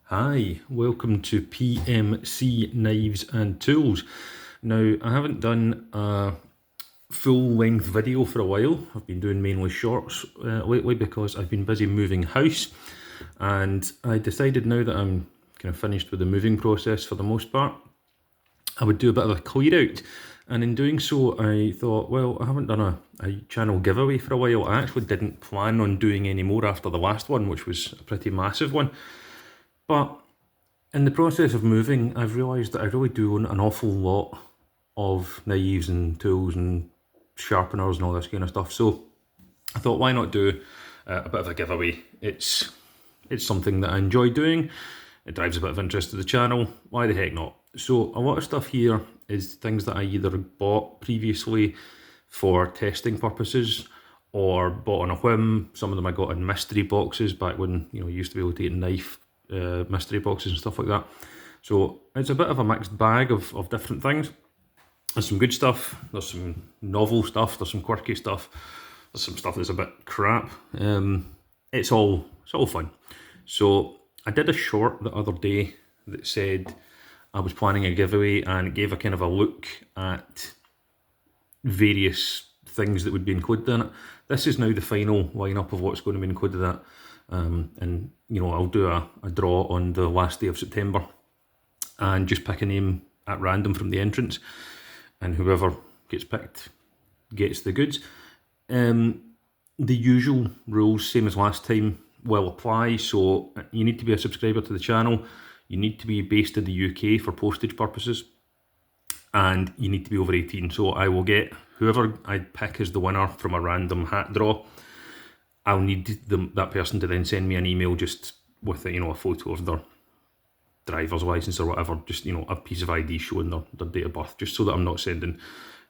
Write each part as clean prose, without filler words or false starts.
Hi, welcome to PMC Knives and Tools. Now, I haven't done a full-length video for a while. I've been doing mainly shorts lately because I've been busy moving house, and I decided now that I'm kind of finished with the moving process for the most part, I would do a bit of a clear out. And in doing so, I thought, well, I haven't done a channel giveaway for a while. I actually didn't plan on doing any more after the last one, which was a pretty massive one. But in the process of moving, I've realised that I really do own an awful lot of knives and tools and sharpeners and all this kind of stuff. So I thought, why not do a bit of a giveaway? It's something that I enjoy doing. It drives a bit of interest to the channel. Why the heck not? So a lot of stuff here is things that I either bought previously for testing purposes or bought on a whim. Some of them I got in mystery boxes back when you used to be able to get knife mystery boxes and stuff like that. So it's a bit of a mixed bag of different things. There's some good stuff, there's some novel stuff, there's some quirky stuff, there's some stuff that's a bit crap. It's all fun. So I did a short the other day that said I was planning a giveaway and gave a kind of a look at various things that would be included in it. This is now the final lineup of what's going to be included in it. And I'll do a draw on the last day of September and just pick a name at random from the entrance, and whoever gets picked gets the goods. The usual rules, same as last time, will apply. So you need to be a subscriber to the channel, you need to be based in the UK for postage purposes, and you need to be over 18. So I will get whoever I pick as the winner from a random hat draw. I'll need that person to then send me an email just with a photo of their driver's license or whatever, just a piece of ID showing their date of birth, just so that I'm not sending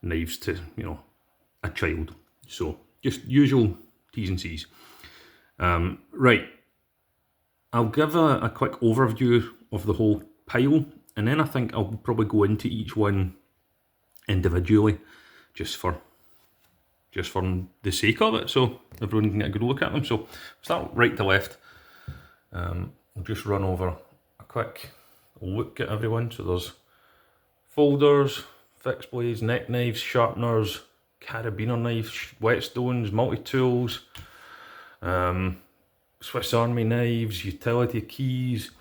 knives to a child. So just usual T's and C's. Right, I'll give a quick overview of the whole pile, and then I think I'll probably go into each one individually, just for the sake of it, so everyone can get a good look at them. So start right to left. We'll just run over a quick look at everyone. So there's folders, fixed blades, neck knives, sharpeners, carabiner knives, whetstones, multi-tools, Swiss Army knives, utility keys,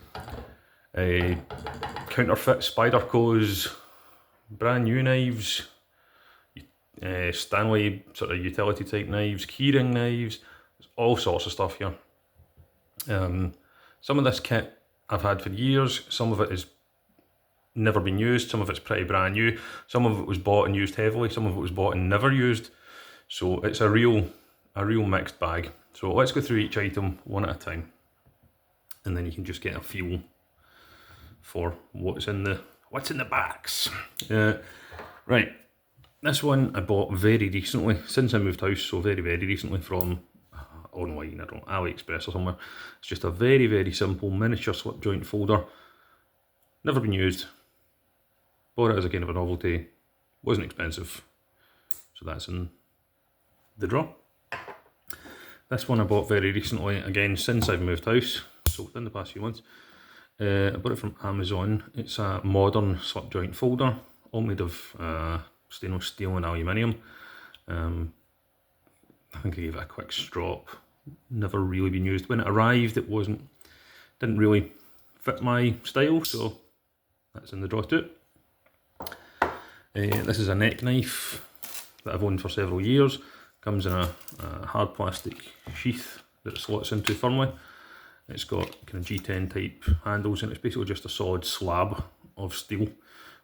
counterfeit Spyderco's, brand new knives, Stanley sort of utility type knives, keyring knives, all sorts of stuff here. Some of this kit I've had for years, some of it has never been used, some of it's pretty brand new, some of it was bought and used heavily, some of it was bought and never used. So it's a real mixed bag. So let's go through each item one at a time, and then you can just get a feel for what's in the backs. Right. This one I bought very recently, since I moved house, so very recently, from online, I don't know, AliExpress or somewhere. It's just a very simple miniature slip joint folder. Never been used. Bought it as a kind of a novelty. Wasn't expensive. So that's in the draw. This one I bought very recently, again, since I've moved house, so within the past few months. I bought it from Amazon. It's a modern slip joint folder, all made of stainless steel and aluminium. I think I gave it a quick strop. Never really been used. When it arrived, it didn't really fit my style, so that's in the draw too. This is a neck knife that I've owned for several years. Comes in a hard plastic sheath that it slots into firmly. It's got kind of G10 type handles, and it's basically just a solid slab of steel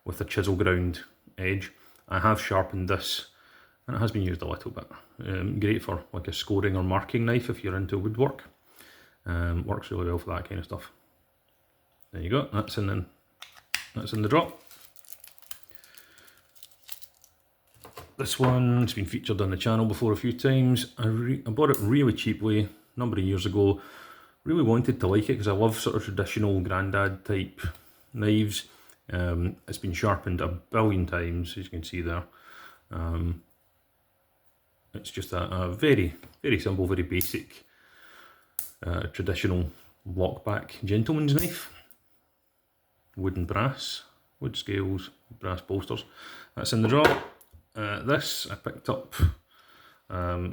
with a chisel ground edge. I have sharpened this, and it has been used a little bit. Great for like a scoring or marking knife if you're into woodwork. Works really well for that kind of stuff. There you go. That's in the draw. This one's been featured on the channel before a few times. I bought it really cheaply a number of years ago. Really wanted to like it because I love sort of traditional grandad type knives. It's been sharpened a billion times, as you can see there. It's just a very simple, very basic, traditional lockback gentleman's knife. wood and brass, wood scales, brass bolsters. That's in the drawer. This I picked up.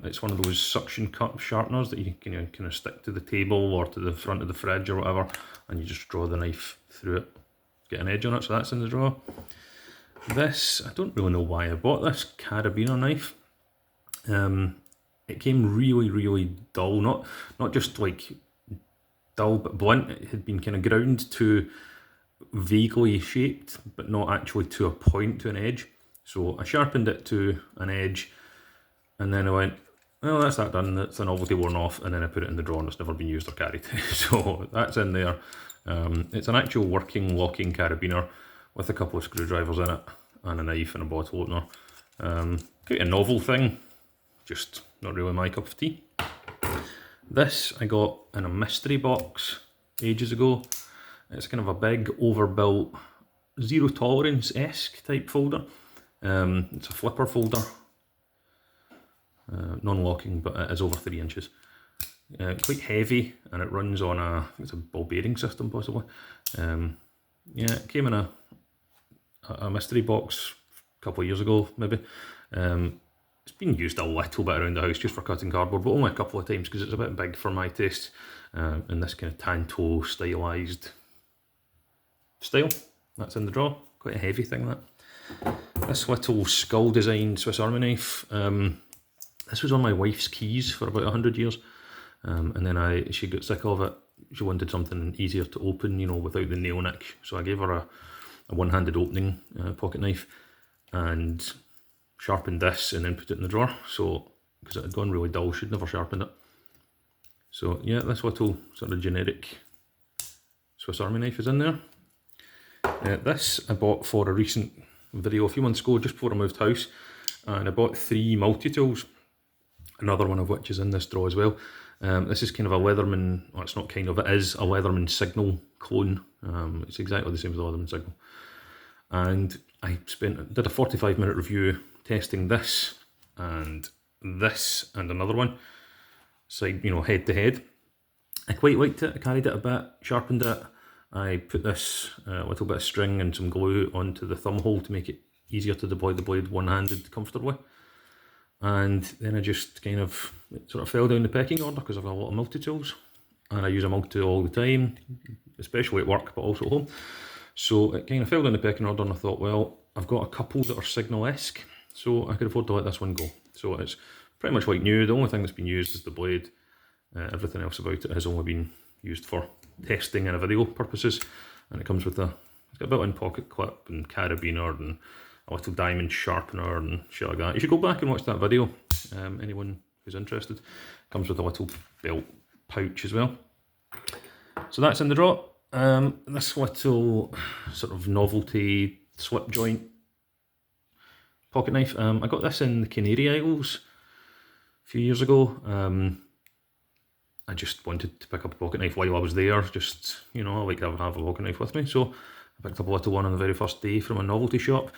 It's one of those suction cup sharpeners that you can kind of stick to the table or to the front of the fridge or whatever, and you just draw the knife through it, get an edge on it, so that's in the drawer. This, I don't really know why I bought this carabiner knife. It came really dull, not just like dull but blunt. It had been kind of ground to vaguely shaped, but not actually to a point, to an edge. So I sharpened it to an edge, and then I went, well, that's that done, that's a novelty worn off, and then I put it in the drawer and it's never been used or carried. So that's in there. It's an actual working locking carabiner with a couple of screwdrivers in it, and a knife and a bottle opener. Quite a novel thing, just not really my cup of tea. This I got in a mystery box ages ago. It's kind of a big, overbuilt, zero tolerance-esque type folder. It's a flipper folder. Non-locking, but it is over 3 inches. Quite heavy, and it runs on it's a ball bearing system possibly. Yeah, it came in a mystery box a couple of years ago maybe. It's been used a little bit around the house just for cutting cardboard, but only a couple of times because it's a bit big for my taste. In this kind of tanto stylised style. That's in the drawer. Quite a heavy thing, that. This little skull design Swiss Army knife. This was on my wife's keys for about 100 years, and then she got sick of it. She wanted something easier to open, without the nail nick. So I gave her a one-handed opening pocket knife, and sharpened this, and then put it in the drawer. So because it had gone really dull, she'd never sharpened it. So yeah, this little sort of generic Swiss Army knife is in there. This I bought for a recent video a few months ago, just before I moved house, and I bought 3 multi-tools. Another one of which is in this drawer as well. This is kind of a Leatherman, well, it's not kind of, it is a Leatherman Signal clone. It's exactly the same as the Leatherman Signal. And I did a 45-minute review testing this and another one, side, head to head. I quite liked it. I carried it a bit, sharpened it. I put this little bit of string and some glue onto the thumb hole to make it easier to deploy the blade one-handed comfortably. And then I just kind of sort of fell down the pecking order because I've got a lot of multi-tools, and I use a multi-tool all the time, especially at work but also at home. So it kind of fell down the pecking order, and I thought, well, I've got a couple that are Signal-esque, so I could afford to let this one go. So it's pretty much like new. The only thing that's been used is the blade. Everything else about it has only been used for testing and video purposes, and it comes with it's got a built-in pocket clip and carabiner and a little diamond sharpener and shit like that. You should go back and watch that video, anyone who's interested. Comes with a little belt pouch as well. So that's in the drawer. This little sort of novelty slip joint pocket knife. I got this in the Canary Isles a few years ago. I just wanted to pick up a pocket knife while I was there. Just, I like to have a pocket knife with me. So I picked up a little one on the very first day from a novelty shop.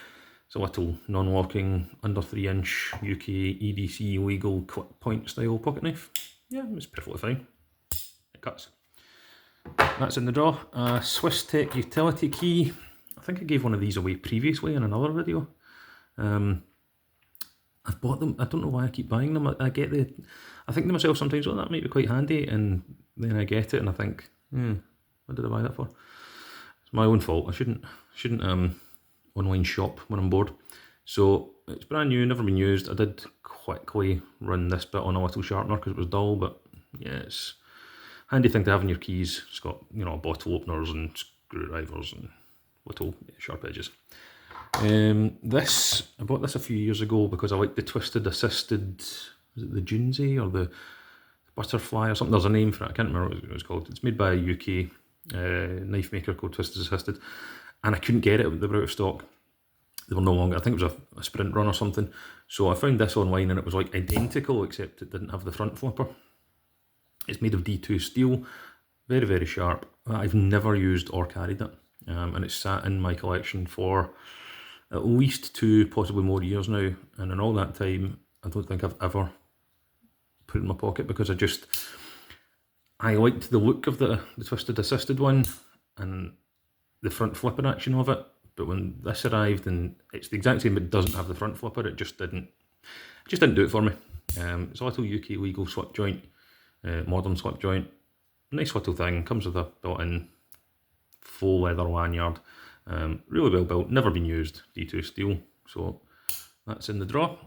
It's a little non-locking, under 3 inch UK EDC legal clip point style pocket knife. Yeah, it's perfectly fine. It cuts. That's in the drawer. Swiss Tech utility key. I think I gave one of these away previously in another video. I've bought them. I don't know why I keep buying them. I think to myself sometimes, oh, that might be quite handy, and then I get it and I think, what did I buy that for? It's my own fault. I shouldn't online shop when I'm bored. So it's brand new, never been used. I did quickly run this bit on a little sharpener because it was dull, but yeah, it's a handy thing to have in your keys. It's got, bottle openers and screwdrivers and little sharp edges. I bought this a few years ago because I like the twisted assisted, is it the Junzi or the butterfly or something? There's a name for it, I can't remember what it was called. It's made by a UK knife maker called Twisted Assisted, and I couldn't get it, they were out of stock. They were no longer, I think it was a sprint run or something. So I found this online and it was like identical, except it didn't have the front flipper. It's made of D2 steel, very, very sharp. I've never used or carried it, and it's sat in my collection for at least 2, possibly more years now, and in all that time I don't think I've ever put it in my pocket because I liked the look of the twisted assisted one, and the front flipper action of it, but when this arrived, and it's the exact same, but it doesn't have the front flipper, it just didn't do it for me. It's a little UK legal slip joint, modern slip joint, nice little thing, comes with a built-in faux leather lanyard, really well built, never been used, D2 steel, so that's in the drawer.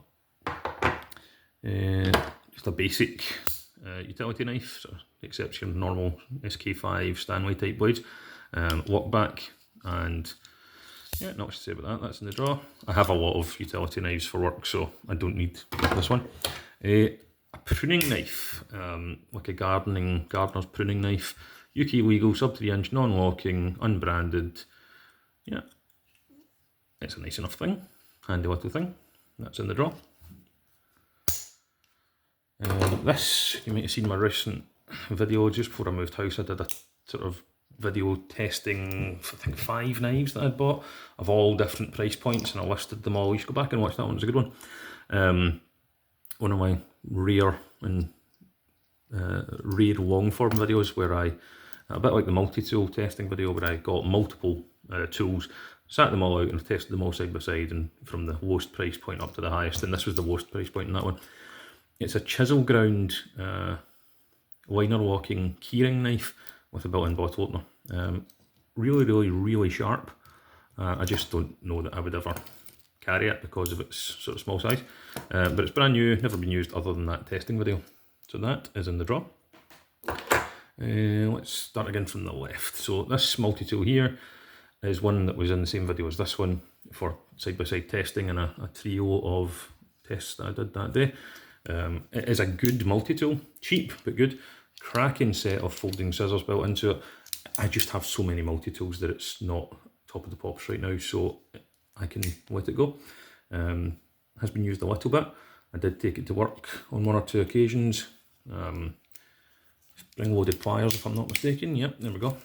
Just a basic utility knife, so exception normal SK5 Stanley type blades, lock back, and yeah, not much to say about that. That's in the drawer. I have a lot of utility knives for work, so I don't need this one. A pruning knife, like a gardener's pruning knife, UK legal, sub 3 inch, non-locking, unbranded. Yeah, it's a nice enough thing, handy little thing. That's in the drawer. This, you might have seen my recent video just before I moved house. I did a sort of video testing, I think 5 knives that I'd bought of all different price points, and I listed them all. You should go back and watch that one, it was a good one. One of my rare long form videos where a bit like the multi-tool testing video, where I got multiple tools, sat them all out and tested them all side by side, and from the lowest price point up to the highest, and this was the lowest price point in that one. It's a chisel ground liner locking keyring knife with a built-in bottle opener. Really sharp. I just don't know that I would ever carry it because of its sort of small size. But it's brand new, never been used other than that testing video. So that is in the drawer. Let's start again from the left. So this multi-tool here is one that was in the same video as this one for side-by-side testing, and a trio of tests that I did that day. It is a good multi-tool, cheap but good, cracking set of folding scissors built into it. I just have so many multi-tools that it's not top of the pops right now, so I can let it go. Has been used a little bit. I did take it to work on 1 or 2 occasions. Spring-loaded pliers if I'm not mistaken, yep, there we go.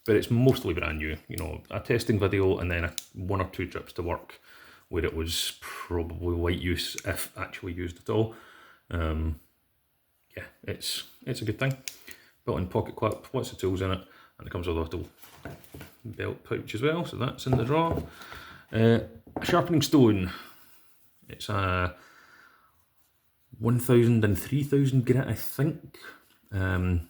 But it's mostly brand new, you know, a testing video and then 1 or 2 trips to work where it was probably light use, if actually used at all. Yeah, it's a good thing. Built-in pocket clip, lots of tools in it, and it comes with a little belt pouch as well, so that's in the drawer. A sharpening stone. It's a 1000 and 3000 grit, I think, or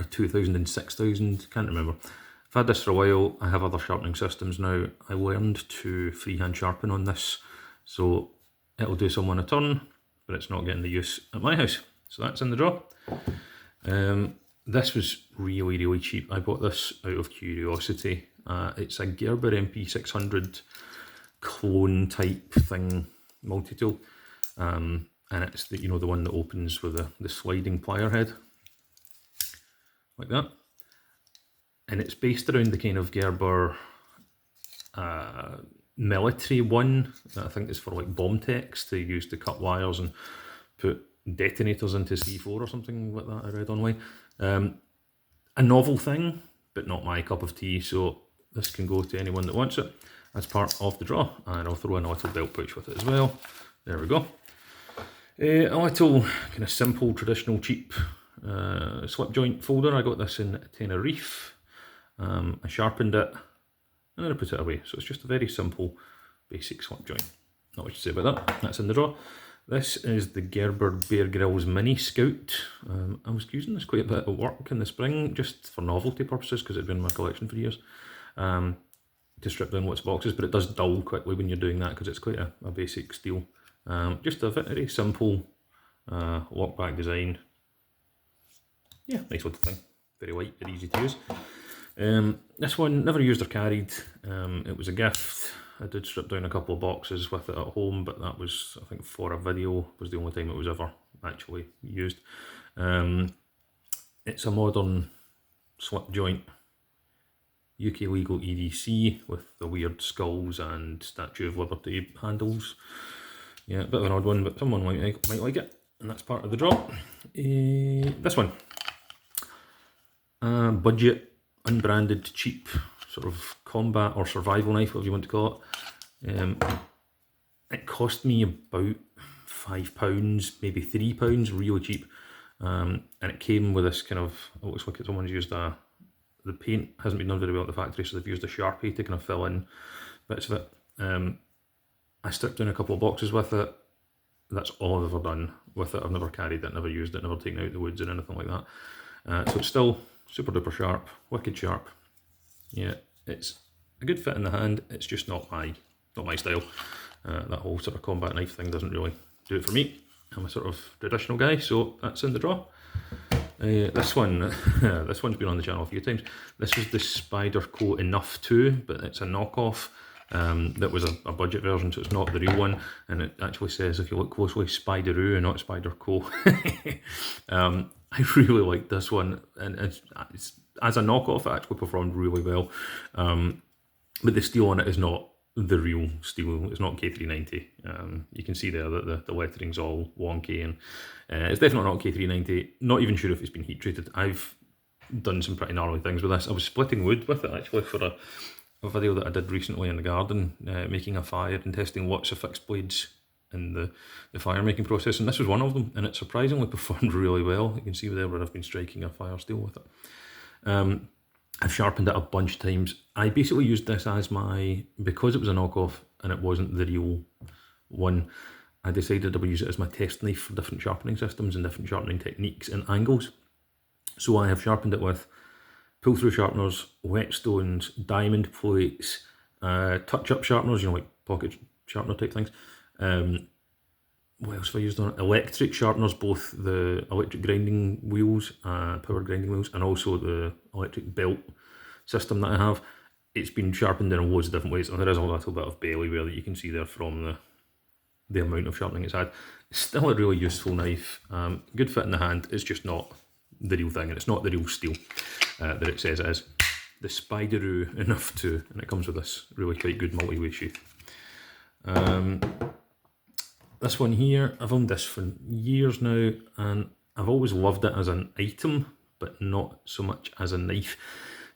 a 2000 and 6000, can't remember. I've had this for a while. I have other sharpening systems now. I learned to freehand sharpen on this, so it'll do someone a turn, but it's not getting the use at my house. So that's in the drawer. This was really cheap. I bought this out of curiosity. It's a Gerber MP600 clone type thing, multi-tool, and it's the, you know, the one that opens with the sliding plier head, like that. And it's based around the kind of Gerber military one that I think is for like bomb techs to use to cut wires and put detonators into C4 or something like that, I read online. A novel thing, but not my cup of tea, so this can go to anyone that wants it as part of the drawer, and I'll throw in a little belt pouch with it as well. There we go. A little kind of simple, traditional, cheap slip joint folder. I got this in Tenerife. I sharpened it and then I put it away. So it's just a very simple, basic slip joint. Not much to say about that. That's in the drawer. This is the Gerber Bear Grylls Mini Scout. I was using this quite a bit at work in the spring, just for novelty purposes, because it had been in my collection for years. To strip down lots of boxes, but it does dull quickly when you're doing that because it's quite a basic steel. Just a very simple lock back design. Yeah, nice little thing. Very light, very easy to use. This one, never used or carried. It was a gift. I did strip down a couple of boxes with it at home, but that was, I think, for a video, was the only time it was ever actually used. It's a modern slip joint, UK legal EDC with the weird skulls and Statue of Liberty handles. Yeah, a bit of an odd one, but someone might like it, and that's part of the draw. This one, budget, unbranded, cheap, sort of combat or survival knife, whatever you want to call it. It cost me about £5, maybe £3, really cheap. And it came with this kind of, it looks like someone's used the paint hasn't been done very well at the factory, so they've used a Sharpie to kind of fill in bits of it. I stripped down a couple of boxes with it. That's all I've ever done with it. I've never carried it, never used it, never taken out the woods or anything like that. So it's still super duper sharp, wicked sharp. Yeah, it's a good fit in the hand. It's just not my style. That whole sort of combat knife thing doesn't really do it for me. I'm a sort of traditional guy, so that's in the draw. This one, this one's been on the channel a few times. This was the Spyderco Enough 2, but it's a knockoff. That was a budget version, so it's not the real one, and it actually says, if you look closely, Spyderoo and not Spyderco. I really like this one, and it's, as a knockoff, it actually performed really well. But the steel on it is not the real steel. It's not K390. You can see there that the lettering's all wonky, and it's definitely not K390. Not even sure if it's been heat treated. I've done some pretty gnarly things with this. I was splitting wood with it actually for a video that I did recently in the garden, making a fire and testing lots of fixed blades in the fire making process, and this was one of them, and it surprisingly performed really well. You can see there where I've been striking a fire steel with it. I've sharpened it a bunch of times. I basically used this as because it was a knockoff and it wasn't the real one, I decided I would use it as my test knife for different sharpening systems and different sharpening techniques and angles. So I have sharpened it with pull-through sharpeners, whetstones, diamond plates, touch-up sharpeners, you know, like pocket sharpener type things. What else have I used on it? Electric sharpeners, both the electric grinding wheels, power grinding wheels, and also the electric belt system that I have. It's been sharpened in loads of different ways, and there is a little bit of belly wear that you can see there from the amount of sharpening it's had. It's still a really useful knife, good fit in the hand. It's just not the real thing, and it's not the real steel that it says it is. The Spyderoo Enough 2, and it comes with this really quite good multi-way sheath. This one here, I've owned this for years now, and I've always loved it as an item, but not so much as a knife.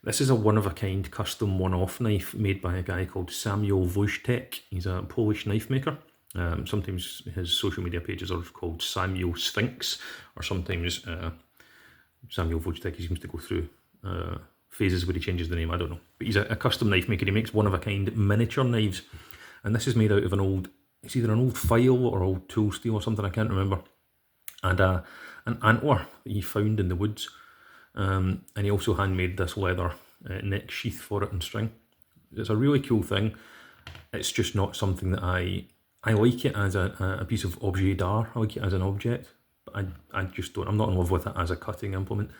This is a one-of-a-kind custom one-off knife made by a guy called Samuel Wojtek. He's a Polish knife maker. Sometimes his social media pages are called Samuel Sphinx, or sometimes Samuel Wojtek, he seems to go through phases where he changes the name, I don't know. But he's a custom knife maker. He makes one-of-a-kind miniature knives, and this is made out of it's either an old file or old tool steel or something, I can't remember, and an antler that he found in the woods. And he also handmade this leather neck sheath for it and string. It's a really cool thing. It's just not something that I like it as a piece of objet d'art. I like it as an object, but I just don't. I'm not in love with it as a cutting implement.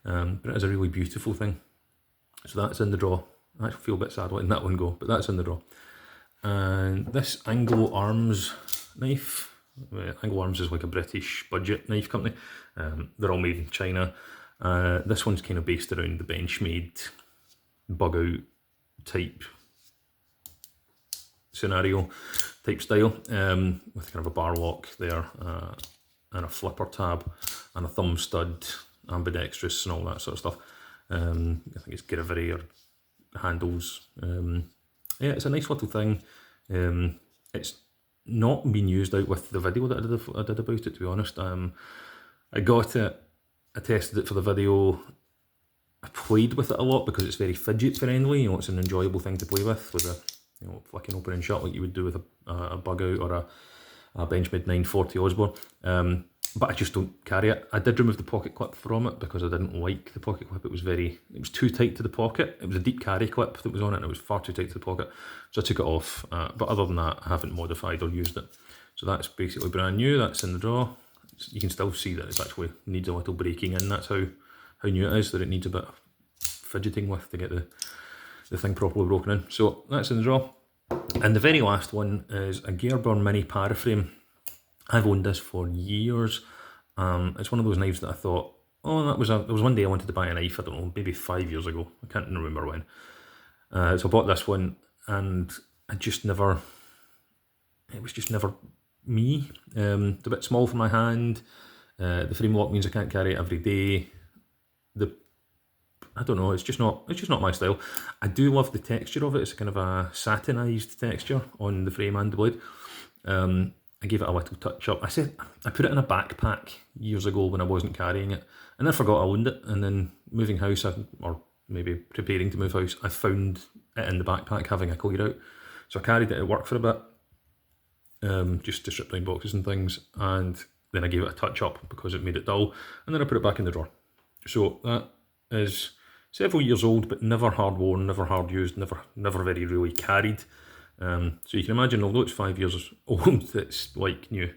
But it is a really beautiful thing. So that's in the draw. I actually feel a bit sad letting that one go, but that's in the draw. And this Anglo Arms knife. Anglo Arms is like a British budget knife company. They're all made in China. This one's kind of based around the Benchmade bug out type scenario, type style, with kind of a bar lock there, and a flipper tab, and a thumb stud, ambidextrous and all that sort of stuff. I think it's Grivery or handles. Yeah, it's a nice little thing. It's not been used out with the video that I did about it, to be honest. I got it, I tested it for the video, I played with it a lot because it's very fidget friendly. You know, it's an enjoyable thing to play with a, you know, flicking open and shut like you would do with a bug out or a Benchmade 940 Osborne. But I just don't carry it. I did remove the pocket clip from it because I didn't like the pocket clip. It was too tight to the pocket. It was a deep carry clip that was on it, and it was far too tight to the pocket. So I took it off. But other than that, I haven't modified or used it. So that's basically brand new. That's in the draw. You can still see that it actually needs a little breaking in. That's how new it is, that it needs a bit of fidgeting with to get the thing properly broken in. So that's in the draw. And the very last one is a Gearburn Mini Paraframe. I've owned this for years. It's one of those knives that I thought, oh, there was one day I wanted to buy a knife, I don't know, maybe 5 years ago. I can't remember when. So I bought this one, and it was just never me. It's a bit small for my hand. The frame lock means I can't carry it every day. I don't know, it's just not my style. I do love the texture of it. It's kind of a satinized texture on the frame and the blade. I gave it a little touch up. I put it in a backpack years ago when I wasn't carrying it, and I forgot I owned it. And then moving house, or maybe preparing to move house, I found it in the backpack having a clear out. So I carried it at work for a bit, just to strip down boxes and things, and then I gave it a touch up because it made it dull, and then I put it back in the drawer. So that is several years old, but never hard worn, never hard used, never very really carried. So you can imagine, although it's 5 years old, it's like new.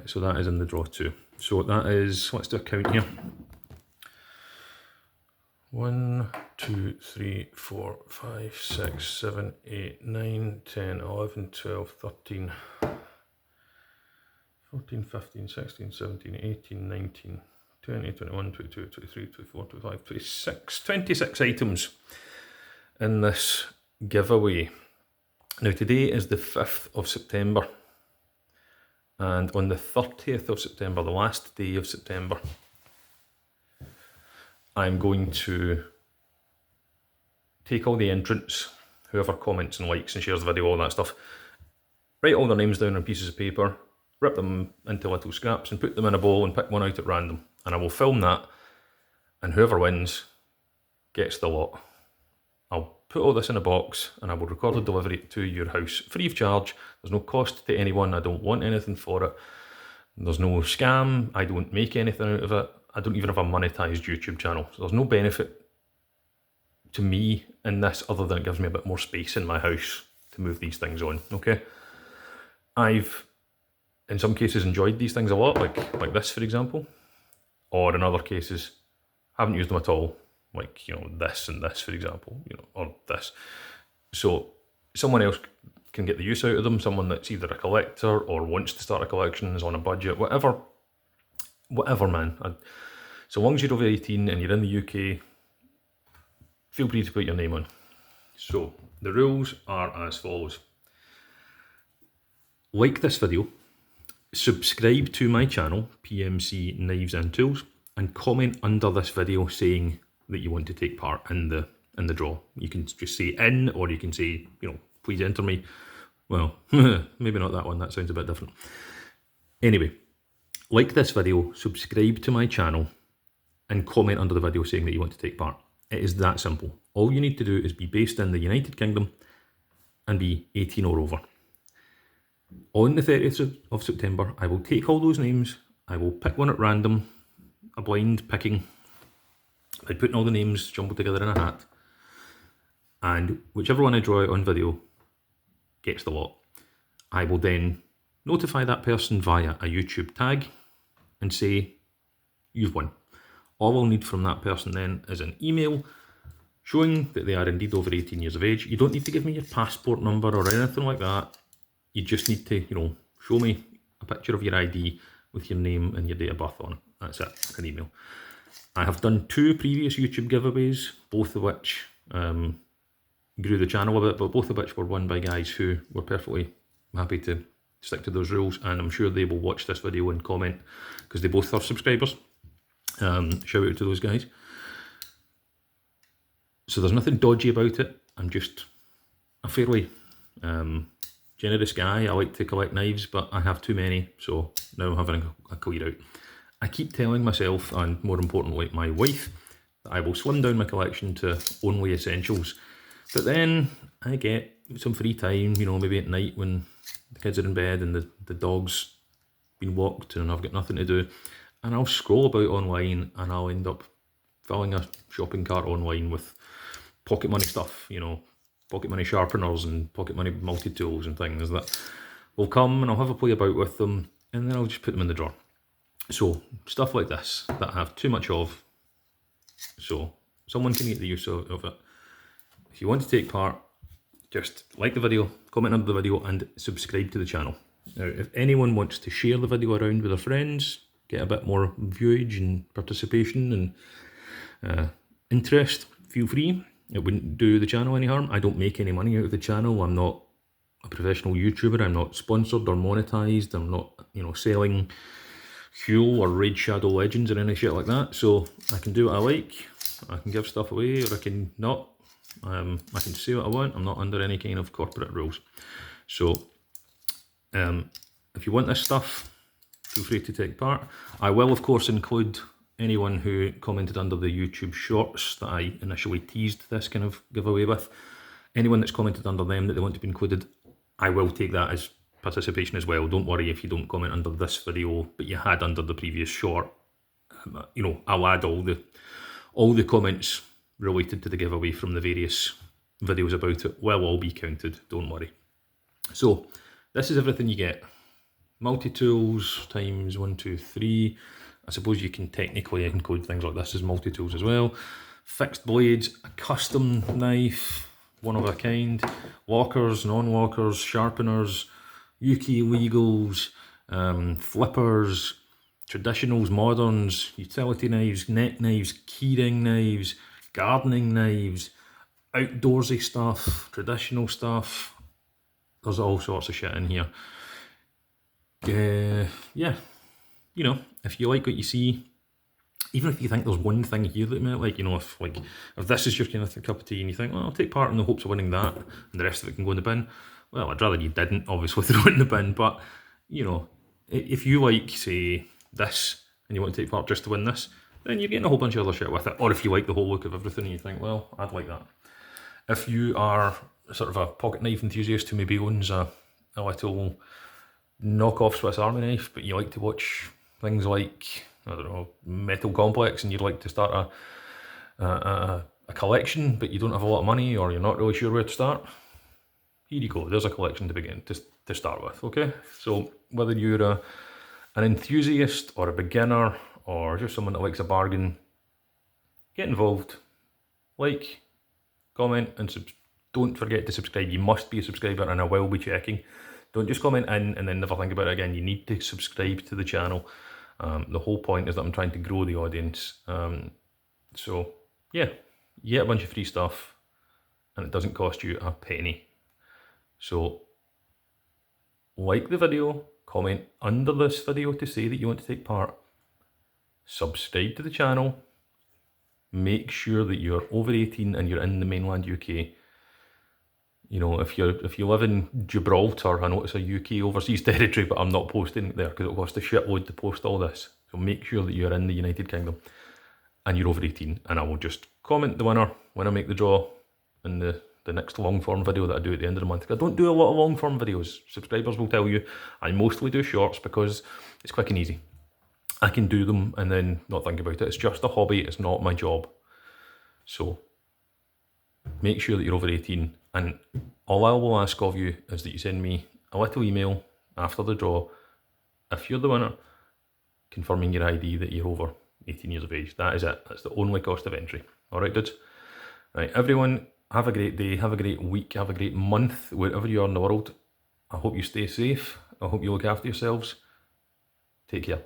So that is in the drawer too. So that is, let's do a count here. 1, 2, 3, 4, 5, 6, 7, 8, 9, 10, 11, 12, 13, 14, 15, 16, 17, 18, 19, 20, 21, 22, 23, 24, 25, 26 items in this giveaway. Now today is the 5th of September, and on the 30th of September, the last day of September, I'm going to take all the entrants, whoever comments and likes and shares the video, all that stuff, write all their names down on pieces of paper, rip them into little scraps and put them in a bowl and pick one out at random. And I will film that, and whoever wins gets the lot. I'll put all this in a box and I will record a delivery to your house free of charge. There's no cost to anyone. I don't want anything for it. There's no scam. I don't make anything out of it. I don't even have a monetized YouTube channel. So there's no benefit to me in this other than it gives me a bit more space in my house to move these things on, okay? I've, in some cases, enjoyed these things a lot, like this, for example. Or in other cases, haven't used them at all. Like, you know, this and this, for example, you know, or this. So someone else can get the use out of them, someone that's either a collector or wants to start a collection, is on a budget, whatever, man. So long as you're over 18 and you're in the UK, feel free to put your name on. So the rules are as follows. Like this video, subscribe to my channel, PMC Knives and Tools, and comment under this video saying that you want to take part in the draw. You can just say in, or you can say, you know, please enter me. Well, maybe not that one, that sounds a bit different. Anyway, like this video, subscribe to my channel, and comment under the video saying that you want to take part. It is that simple. All you need to do is be based in the United Kingdom and be 18 or over. On the 30th of September, I will take all those names, I will pick one at random, a blind picking, by putting all the names jumbled together in a hat, and whichever one I draw out on video gets the lot. I will then notify that person via a YouTube tag and say, you've won. All I'll need from that person then is an email showing that they are indeed over 18 years of age. You don't need to give me your passport number or anything like that. You just need to, you know, show me a picture of your ID with your name and your date of birth on it. That's it, an email. I have done 2 previous YouTube giveaways, both of which grew the channel a bit, but both of which were won by guys who were perfectly happy to stick to those rules, and I'm sure they will watch this video and comment because they both are subscribers. Shout out to those guys. So there's nothing dodgy about it. I'm just a fairly generous guy. I like to collect knives, but I have too many, so now I'm having a clear out. I keep telling myself, and more importantly my wife, that I will slim down my collection to only essentials. But then I get some free time, you know, maybe at night when the kids are in bed and the dog's been walked and I've got nothing to do, and I'll scroll about online and I'll end up filling a shopping cart online with pocket money stuff, you know, pocket money sharpeners and pocket money multi-tools and things that will come, and I'll have a play about with them, and then I'll just put them in the drawer. So stuff like this that I have too much of, so someone can get the use of it. If you want to take part, just like the video, comment under the video, and subscribe to the channel. Now, if anyone wants to share the video around with their friends, get a bit more viewage and participation and interest, feel free. It wouldn't do the channel any harm. I don't make any money out of the channel. I'm not a professional YouTuber. I'm not sponsored or monetized. I'm not, you know, selling Huel or Raid Shadow Legends or any shit like that. So I can do what I like. I can give stuff away, or I can not. I can say what I want. I'm not under any kind of corporate rules. So if you want this stuff, feel free to take part. I will, of course, include anyone who commented under the YouTube shorts that I initially teased this kind of giveaway with, anyone that's commented under them that they want to be included, I will take that as participation as well. Don't worry if you don't comment under this video, but you had under the previous short. You know, I'll add all the comments related to the giveaway from the various videos about it will all be counted, don't worry. So this is everything you get. Multi-tools times 1, 2, 3. I suppose you can technically include things like this as multi-tools as well. Fixed blades, a custom knife, one of a kind, lockers, non-lockers, sharpeners, UK legals, flippers, traditionals, moderns, utility knives, neck knives, keyring knives, gardening knives, outdoorsy stuff, traditional stuff. There's all sorts of shit in here. Yeah, you know, if you like what you see, even if you think there's one thing here that you might like, you know, if this is your kind of cup of tea and you think, well, I'll take part in the hopes of winning that and the rest of it can go in the bin, well, I'd rather you didn't obviously throw it in the bin, but, you know, if you like, say, this and you want to take part just to win this, then you're getting a whole bunch of other shit with it. Or if you like the whole look of everything and you think, well, I'd like that. If you are sort of a pocket knife enthusiast who maybe owns a little knockoff Swiss Army knife, but you like to watch things like, I don't know, Metal Complex, and you'd like to start a collection, but you don't have a lot of money or you're not really sure where to start, here you go. There's a collection to begin, to start with, okay? So whether you're an enthusiast or a beginner or just someone that likes a bargain, get involved. Like, comment, and don't forget to subscribe. You must be a subscriber, and I will be checking. Don't just comment in and then never think about it again. You need to subscribe to the channel. The whole point is that I'm trying to grow the audience. So yeah, you get a bunch of free stuff and it doesn't cost you a penny. So like the video, comment under this video to say that you want to take part, subscribe to the channel, make sure that you're over 18 and you're in the mainland UK. You know, if you live in Gibraltar, I know it's a UK overseas territory, but I'm not posting it there because it'll cost a shitload to post all this. So make sure that you're in the United Kingdom and you're over 18, and I will just comment the winner when I make the draw in the next long form video that I do at the end of the month. I don't do a lot of long form videos. Subscribers will tell you I mostly do shorts because it's quick and easy. I can do them and then not think about it. It's just a hobby, it's not my job. So make sure that you're over 18, and all I will ask of you is that you send me a little email after the draw, if you're the winner, confirming your ID that you're over 18 years of age. That is it. That's the only cost of entry. Alright dudes? Right, everyone, have a great day, have a great week, have a great month, wherever you are in the world. I hope you stay safe. I hope you look after yourselves. Take care.